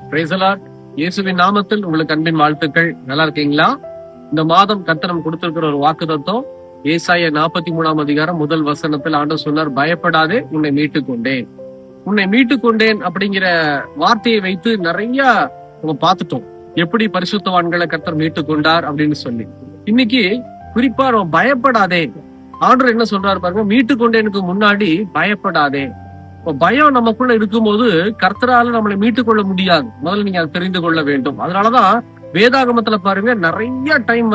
Praise the Lord. இயேசுவின் நாமத்தில் உங்களுக்கு அன்பின் வாழ்த்துக்கள். நல்லா இருக்கீங்களா? இந்த மாதம் கர்த்தர் கொடுத்திருக்கிற ஒரு வாக்குத்தத்தம் ஏசாயா 43 அதிகாரம் 1 வசனத்தில் ஆண்டவர் சொன்னார், பயப்படாதே, உன்னை மீட்டுக் கொண்டேன். உன்னை மீட்டுக் கொண்டேன் அப்படிங்கிற வார்த்தையை வைத்து நிறைய நம்ம பார்த்துட்டோம், எப்படி பரிசுத்தவான்களை கர்த்தர் மீட்டுக் கொண்டார் அப்படின்னு சொல்லி. இன்னைக்கு குறிப்பா நம்ம பயப்படாதே, ஆண்டவர் என்ன சொல்றாரு பாருங்க, மீட்டுக் கொண்டேனுக்கு முன்னாடி பயப்படாதே. பயம் நமக்குள்ள இருக்கும்போது கர்த்தரால நம்மளை மீட்டுக் கொள்ள முடியாது. முதல்ல நீங்க அதை தெரிந்து கொள்ள வேண்டும். அதனாலதான் வேதாகமத்துல பாருங்க, நிறைய டைம்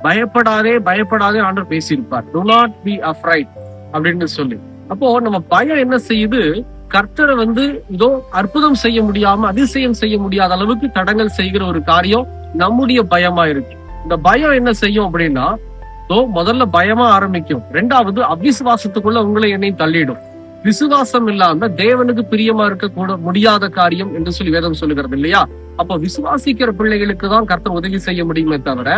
பயப்படாதே பயப்படாதே ஆண்டவர் பேசியிருப்பார். Do not be afraid அப்படின்னு சொல்லி. அப்போ நம்ம பயம் என்ன செய்யுது, கர்த்தரை இதோ அற்புதம் செய்ய முடியாம, அதிசயம் செய்ய முடியாத அளவுக்கு தடங்கல் செய்கிற ஒரு காரியம் நம்முடைய பயமா இருக்கு. இந்த பயம் என்ன செய்யும் அப்படின்னா, முதல்ல பயமா ஆரம்பிக்கும், ரெண்டாவது அவிசுவாசத்துக்குள்ள உங்களை என்னையும் தள்ளிடும். விசுவாசம் இல்லாம தேவனுக்கு பிரியமா இருக்க கூட முடியாத காரியம் என்று சொல்லி வேதம் சொல்லுகிறது இல்லையா? அப்ப விசுவாசிக்கிற பிள்ளைகளுக்கு தான் கர்த்தர் உதவி செய்ய முடியுமே தவிர,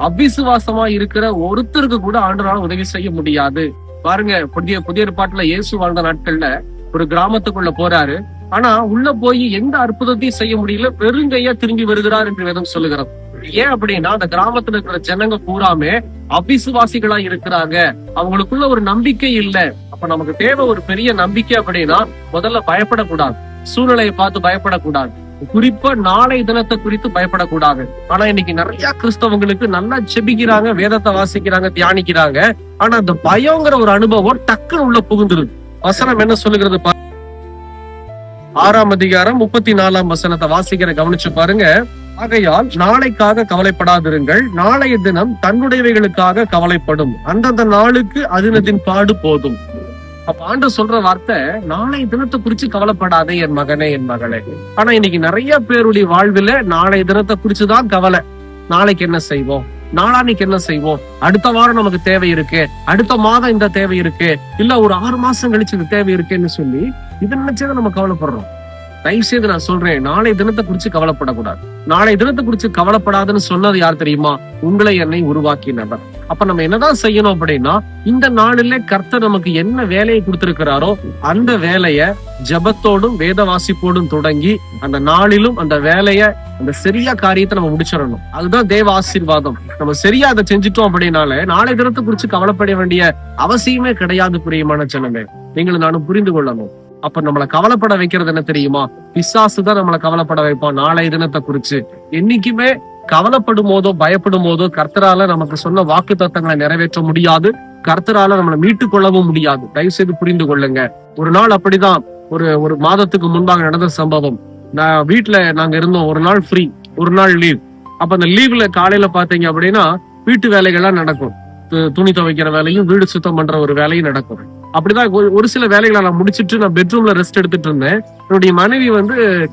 அவிசுவாசமா இருக்கிற ஒருத்தருக்கு கூட ஆண்டவரால் உதவி செய்ய முடியாது. பாருங்க, புதிய ஏற்பாட்டுல இயேசு வாழ்ந்த நாட்கள்ல ஒரு கிராமத்துக்குள்ள போறாரு. ஆனா உள்ள போய் எந்த அற்புதத்தையும் செய்ய முடியல, வெறுங்கையா திரும்பி வருகிறார் என்று வேதம் சொல்லுகிறது. ஏன் அப்படின்னா, அந்த கிராமத்துல இருக்கிற ஜனங்க பூராமே அவிசுவாசிகளா இருக்கிறாங்க, அவங்களுக்குள்ள ஒரு நம்பிக்கை இல்லை. அப்ப நமக்கு தேவை ஒரு பெரிய நம்பிக்கை அப்படின்னா, முதல்ல பயப்படக்கூடாது, சூழ்நிலையை பார்த்து பயப்படக்கூடாது, குறிப்பா நாளை தினத்தை குறித்து பயப்படக்கூடாது. ஆனா இன்னைக்கு நிறைய கிறிஸ்தவங்களுக்கு நல்லா செபிக்கிறாங்க, வேதத்தை வாசிக்கிறாங்க, தியானிக்கிறாங்க, ஆனா அந்த பயங்கிற ஒரு அனுபவம் டக்குன்னு உள்ள புகுந்துருது. வசனம் என்ன சொல்லுகிறது? 6 அதிகாரம் 34 வசனத்தை வாசிக்கிற கவனிச்சு பாருங்க. ஆகையால் நாளைக்காக கவலைப்படாதிருங்கள், நாளைய தினம் தன்னுடையவைகளுக்காக கவலைப்படும், அந்தந்த நாளுக்கு அதினத்தின் பாடு போதும். அப்ப ஆண்டவர் சொல்ற வார்த்தை, நாளைய தினத்தை குறிச்சு கவலைப்படாதே என் மகனே, என் மகளே. ஆனா இன்னைக்கு நிறைய பேருடைய வாழ்வுல நாளைய தினத்தை குறிச்சுதான் கவலை. நாளைக்கு என்ன செய்வோம், நாளானைக்கு என்ன செய்வோம், அடுத்த வாரம் நமக்கு தேவை இருக்கு, அடுத்த மாதம் இந்த தேவை இருக்கு, இல்ல ஒரு 6 மாசம் கழிச்சு இந்த தேவை இருக்குன்னு சொல்லி இதை நினைச்சதை நம்ம கவலைப்படுறோம். தயவு செய்து நான் சொல்றேன், நாளை தினத்தை குறிச்சு கவலைப்படக்கூடாது. நாளை தினத்தை குறிச்சு கவலைப்படாதுன்னு சொன்னது யார் தெரியுமா? உங்களை என்னை உருவாக்கினவர். அப்ப நம்ம என்னதான் செய்யணும் அப்படின்னா, இந்த நாளில கர்த்தர் நமக்கு என்ன வேலையை கொடுத்திருக்கிறாரோ அந்த வேலைய ஜபத்தோடும் வேத வாசிப்போடும் தொடங்கி அந்த நாளிலும் அந்த வேலைய, அந்த சரியா காரியத்தை நம்ம முடிச்சிடணும். அதுதான் தேவ ஆசீர்வாதம். நம்ம சரியா அதை செஞ்சுட்டோம் அப்படின்னாலே நாளை தினத்தை குறிச்சு கவலைப்பட வேண்டிய அவசியமே கிடையாது. பிரியமான ஜனமே, நீங்களும் நானும் புரிந்து கொள்ளணும். அப்ப நம்மளை கவலைப்பட வைக்கிறது என்ன தெரியுமா? பிசாசுதான் நம்மளை கவலைப்பட வைப்பான் நாளைய தினத்தை குறிச்சு. என்னைக்குமே கவலைப்படும் போதோ பயப்படும் போதோ கர்த்தரால நமக்கு சொன்ன வாக்கு தத்தங்களை நிறைவேற்ற முடியாது, கர்த்தரால நம்மளை மீட்டுக் கொள்ளவும் முடியாது. தயவு செய்து புரிந்து கொள்ளுங்க. ஒரு நாள் அப்படிதான், ஒரு மாதத்துக்கு முன்பாக நடந்த சம்பவம். வீட்டுல நாங்க இருந்தோம், ஒரு நாள் ஃப்ரீ, ஒரு நாள் லீவ். அப்ப அந்த லீவ்ல காலையில பாத்தீங்க அப்படின்னா வீட்டு வேலைகள்லாம் நடக்கும், துணி துவைக்கிற வேலையும் வீடு சுத்தம் பண்ற ஒரு வேலையும் நடக்கும். அப்படிதான் ஒரு சில வேலைகளை நான் முடிச்சிட்டு நான் பெட்ரூம்ல ரெஸ்ட் எடுத்துட்டு இருந்தேன். என்னுடைய மனைவி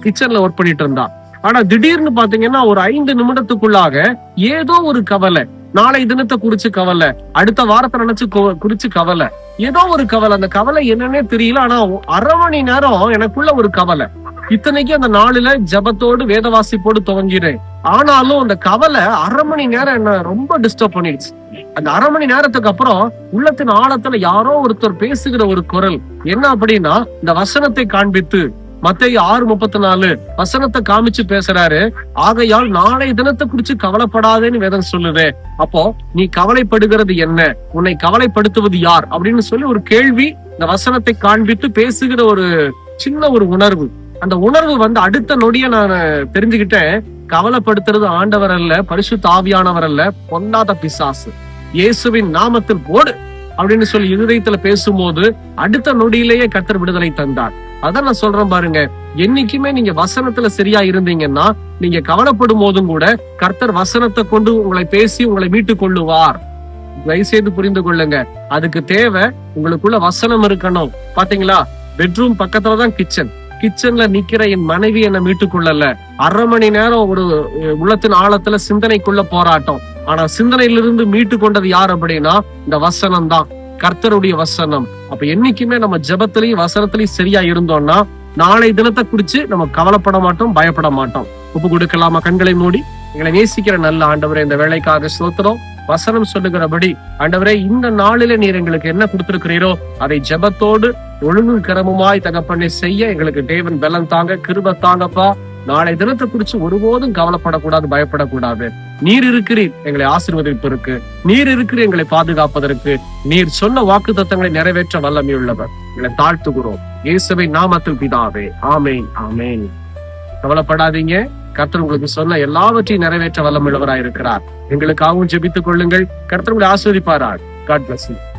கிச்சன்ல ஒர்க் பண்ணிட்டு இருந்தா. ஆனா திடீர்னு பாத்தீங்கன்னா ஒரு 5 நிமிடத்துக்குள்ளாக ஏதோ ஒரு கவலை, நாளை தினத்தை குறிச்சு கவலை, அடுத்த வாரத்தை நினைச்சு குறிச்சு கவலை, ஏதோ ஒரு கவலை. அந்த கவலை என்னன்னே தெரியல, ஆனா 1/2 மணி நேரம் எனக்குள்ள ஒரு கவலை. இத்தனைக்கு அந்த நாளில ஜபத்தோடு வேத வாசிப்போடு துவங்கிறேன். ஆனாலும் அந்த கவலை 1/2 மணி நேரம் என்ன ரொம்ப டிஸ்டர்ப் பண்ணிடுச்சு. அந்த 1/2 மணி நேரத்துக்கு அப்புறம் உள்ளத்தின் ஆழத்துல யாரோ ஒருத்தர் பேசுகிற ஒரு குரல் என்ன அப்படின்னா, இந்த வசனத்தை காண்பித்து மத்தேயு 6:34 வசனத்தை காமிச்சு பேசுறாரு. ஆகையால் நாளை தினத்தை குறிச்சு கவலைப்படாதேன்னு வேதம் சொல்லுது. அப்போ நீ கவலைப்படுகிறது என்ன, உன்னை கவலைப்படுத்துவது யார் அப்படின்னு சொல்லி ஒரு கேள்வி இந்த வசனத்தை காண்பித்து பேசுகிற ஒரு சின்ன ஒரு உணர்வு. அந்த உணர்வு அடுத்த நொடிய நான் தெரிஞ்சுக்கிட்டேன், கவலைப்படுத்துறது ஆண்டவர் அல்ல, பரிசுத்த ஆவியானவர் அல்ல, பொல்லாத பிசாசு. இயேசுவின் நாமத்தில் போடு அப்படின்னு சொல்லி இருதயத்துல பேசும்போது அடுத்த நொடியிலேயே கர்த்தர் விடுதலை தந்தார். அதான் நான் சொல்றேன் பாருங்க, என்னைக்குமே நீங்க வசனத்துல சரியா இருந்தீங்கன்னா, நீங்க கவலைப்படும் போதும் கூட கர்த்தர் வசனத்தை கொண்டு உங்களை பேசி உங்களை மீட்டுக் கொள்ளுவார். தயவுசெய்து புரிந்து கொள்ளுங்க. அதுக்கு தேவை உங்களுக்குள்ள வசனம் இருக்கணும். பாத்தீங்களா, பெட்ரூம் பக்கத்துலதான் கிச்சன். கிச்சன்ல நிக்கிற என் மனைவி என்ன மீட்டுக் கொள்ளல. 1/2 மணி நேரம் ஒரு உள்ளத்தின் ஆழத்துல சிந்தனைக்குள்ள போராட்டம். ஆனா சிந்தனையிலிருந்து மீட்டு கொண்டது யார் அப்படின்னா, இந்த வசனம் தான், கர்த்தருடைய வசனம். அப்ப என்னைக்குமே நம்ம ஜெபத்திலையும் வசனத்திலையும் சரியா இருந்தோம்னா நாளை தினத்தை குறிச்சு நம்ம கவலைப்பட மாட்டோம், பயப்பட மாட்டோம். ஒப்பு கொடுக்கலாமா? கண்களை மூடி. எங்களை நேசிக்கிற நல்ல ஆண்டவரே, இந்த வேலைக்காக ஸ்தோத்திரம். வசனம் சொல்லுகிறபடி ஆண்டவரே, இந்த நாளில நீர் எங்களுக்கு என்ன கொடுத்திருக்கிறீரோ அதை ஜெபத்தோடு ஒழுங்கு கிரமமாய் தகப்பனை செய்ய எங்களுக்கு தேவன் பலன் தாங்க, கிருபை தாங்கப்பா. நாளை தினத்தை குறிச்சு ஒருபோதும் கவலைப்படக்கூடாது, பயப்படக்கூடாது. நீர் இருக்கிறீர் எங்களை ஆசீர்வதிப்பதற்கு, நீர் இருக்கிறீர் எங்களை பாதுகாப்பதற்கு, நீர் சொன்ன வாக்குத்தத்தங்களை நிறைவேற்ற வல்லமையுள்ளவர். எங்களை தாழ்த்துகிறோம் இயேசுவின் நாமத்தில் பிதாவே, ஆமேன் ஆமேன். கவலைப்படாதீங்க, கர்த்தர் உங்களுக்கு சொன்ன எல்லாவற்றையும் நிறைவேற்ற வல்லமுள்ளவராய் இருக்கிறார். எங்களுக்காகவும் ஜெபித்துக் கொள்ளுங்கள். கர்த்தர் உங்களை ஆசீர்வதிப்பாரார். God bless you.